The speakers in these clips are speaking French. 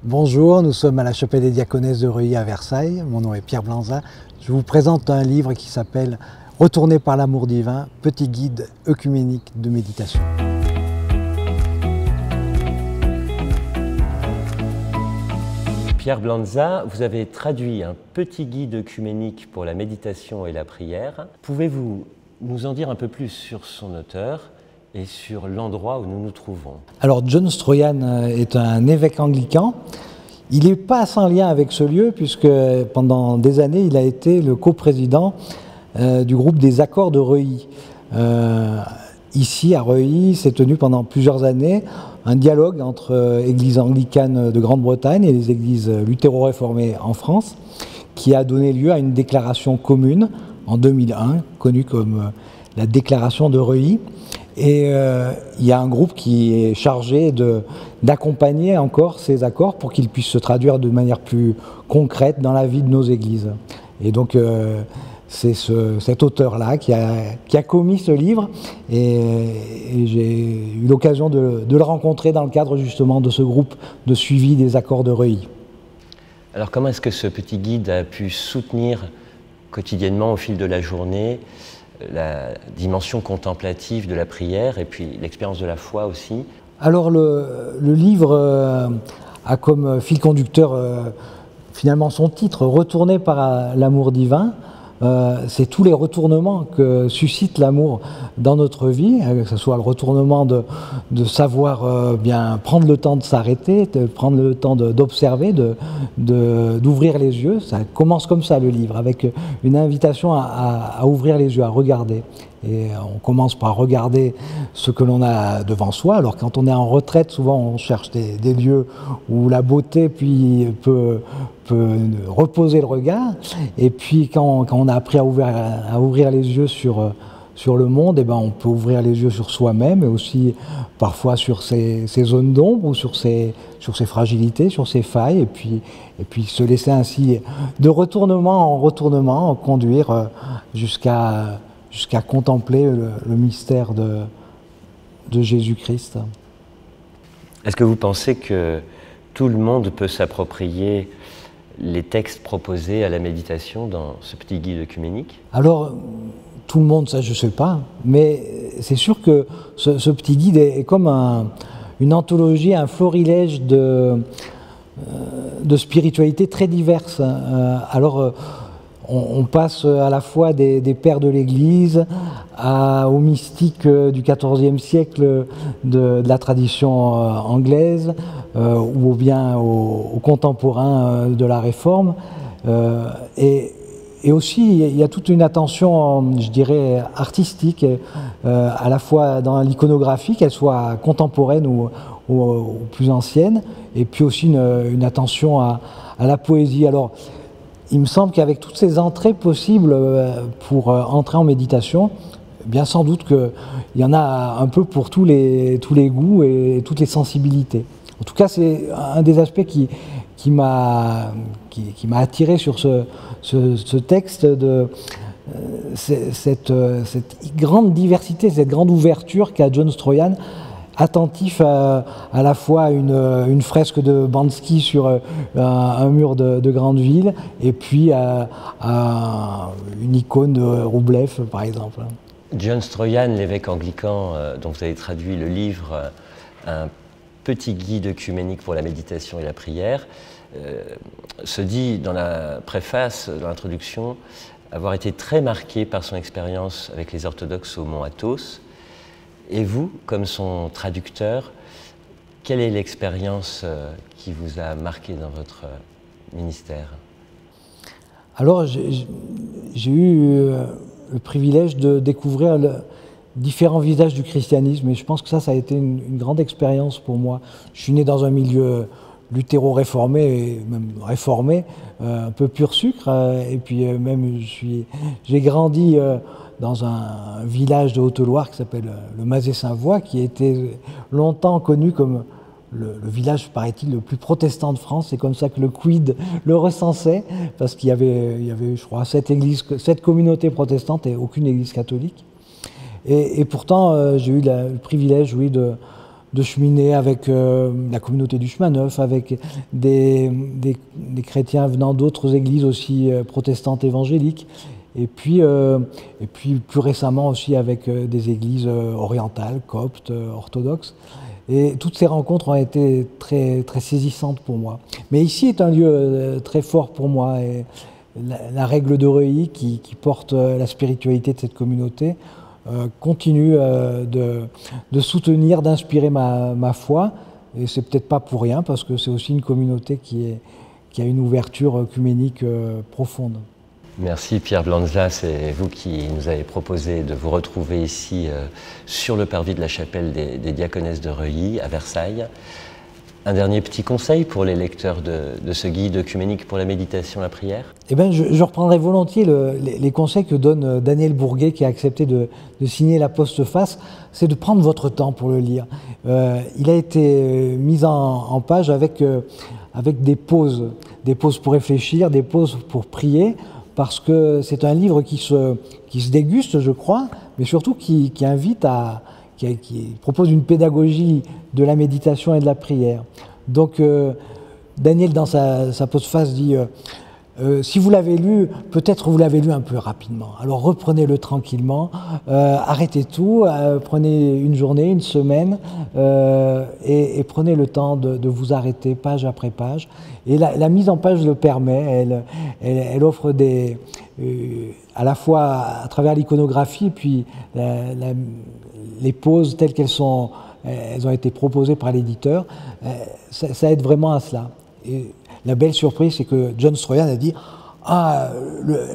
Bonjour, nous sommes à la chapelle des Diaconesses de Reuilly à Versailles. Mon nom est Pierre Blanza. Je vous présente un livre qui s'appelle « Retourné par l'amour divin, petit guide œcuménique de méditation ». Pierre Blanza, vous avez traduit un petit guide œcuménique pour la méditation et la prière. Pouvez-vous nous en dire un peu plus sur son auteur et sur l'endroit où nous nous trouvons? Alors, John Stroyan est un évêque anglican. Il n'est pas sans lien avec ce lieu puisque pendant des années, il a été le coprésident du groupe des Accords de Reuilly. Ici, à Reuilly, s'est tenu pendant plusieurs années un dialogue entre églises anglicanes de Grande-Bretagne et les églises luthéro-réformées en France, qui a donné lieu à une déclaration commune en 2001, connue comme la déclaration de Reuilly. Et il y a un groupe qui est chargé d'accompagner encore ces accords pour qu'ils puissent se traduire de manière plus concrète dans la vie de nos églises. Et donc c'est cet auteur-là qui a commis ce livre et j'ai eu l'occasion de le rencontrer dans le cadre justement de ce groupe de suivi des accords de Reuilly. Alors comment est-ce que ce petit guide a pu soutenir quotidiennement au fil de la journée la dimension contemplative de la prière et puis l'expérience de la foi aussi? Alors le livre a comme fil conducteur finalement son titre, Retourné par l'amour divin. C'est tous les retournements que suscite l'amour dans notre vie, que ce soit le retournement de savoir bien prendre le temps de s'arrêter, de prendre le temps d'observer, d'ouvrir les yeux. Ça commence comme ça le livre, avec une invitation à ouvrir les yeux, à regarder. Et on commence par regarder ce que l'on a devant soi. Alors quand on est en retraite, souvent on cherche des lieux où la beauté peut reposer le regard. Et puis quand on a appris à ouvrir les yeux sur le monde, on peut ouvrir les yeux sur soi-même et aussi parfois sur ses zones d'ombre ou sur ses fragilités, sur ses failles. Et puis se laisser ainsi de retournement en retournement conduire jusqu'à contempler le mystère de Jésus-Christ. Est-ce que vous pensez que tout le monde peut s'approprier les textes proposés à la méditation dans ce petit guide œcuménique? Alors, tout le monde, ça je ne sais pas, mais c'est sûr que ce petit guide est comme une anthologie, un florilège de spiritualités très diverses. On passe à la fois des pères de l'Église aux mystiques du XIVe siècle de la tradition anglaise ou bien aux contemporains de la Réforme. Et aussi, il y a toute une attention, je dirais, artistique, à la fois dans l'iconographie, qu'elle soit contemporaine ou plus ancienne, et puis aussi une attention à la poésie. Alors, il me semble qu'avec toutes ces entrées possibles pour entrer en méditation, bien sans doute qu'il y en a un peu pour tous les goûts et toutes les sensibilités. En tout cas, c'est un des aspects qui m'a attiré sur ce texte, cette grande diversité, cette grande ouverture qu'a John Stroyan, attentif à la fois à une fresque de Banksy sur un mur de grande ville et puis à une icône de Roublev, par exemple. John Stroyan, l'évêque anglican dont vous avez traduit le livre, un petit guide œcuménique pour la méditation et la prière, se dit dans la préface, dans l'introduction, avoir été très marqué par son expérience avec les orthodoxes au mont Athos. Et vous, comme son traducteur, quelle est l'expérience qui vous a marqué dans votre ministère? Alors, j'ai eu le privilège de découvrir différents visages du christianisme et je pense que ça a été une grande expérience pour moi. Je suis né dans un milieu luthéro-réformé, et même réformé, un peu pur sucre, et puis même j'ai grandi dans un village de Haute-Loire qui s'appelle le Mazet-Saint-Voix, qui a été longtemps connu comme le village, paraît-il, le plus protestant de France. C'est comme ça que le Quid le recensait, parce qu'il y avait, je crois, 7 communautés protestantes et aucune église catholique. Et pourtant, j'ai eu le privilège, oui, de cheminer avec la communauté du chemin neuf, avec des chrétiens venant d'autres églises aussi protestantes évangéliques, et puis plus récemment aussi avec des églises orientales, coptes, orthodoxes. Et toutes ces rencontres ont été très, très saisissantes pour moi. Mais ici est un lieu très fort pour moi. Et la règle de Reuilly, qui porte la spiritualité de cette communauté, continue de soutenir, d'inspirer ma foi. Et c'est peut-être pas pour rien, parce que c'est aussi une communauté qui a une ouverture œcuménique profonde. Merci Pierre Blanza, c'est vous qui nous avez proposé de vous retrouver ici sur le parvis de la chapelle des Diaconesses de Reuilly à Versailles. Un dernier petit conseil pour les lecteurs de ce guide œcuménique pour la méditation et la prière? Eh bien, je reprendrai volontiers les conseils que donne Daniel Bourguet, qui a accepté de signer la postface, c'est de prendre votre temps pour le lire. Il a été mis en page avec des pauses pour réfléchir, des pauses pour prier, parce que c'est un livre qui se déguste, je crois, mais surtout qui invite qui propose une pédagogie de la méditation et de la prière. Donc, Daniel, dans sa postface, dit si vous l'avez lu, peut-être vous l'avez lu un peu rapidement. Alors reprenez-le tranquillement, arrêtez tout, prenez une journée, une semaine, et prenez le temps de vous arrêter page après page. Et la mise en page le permet, elle offre à la fois à travers l'iconographie, puis les pauses telles qu'elles ont été proposées par l'éditeur, ça aide vraiment à cela. Et la belle surprise, c'est que John Stroyan a dit « Ah,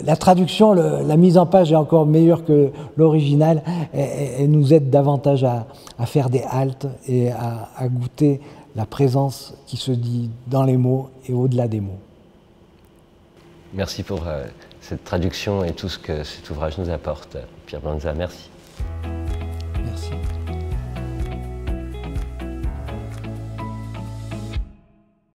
la traduction, la mise en page est encore meilleure que l'original, elle nous aide davantage à faire des haltes et à goûter la présence qui se dit dans les mots et au-delà des mots. » Merci pour cette traduction et tout ce que cet ouvrage nous apporte. Pierre Blanza, merci. Merci.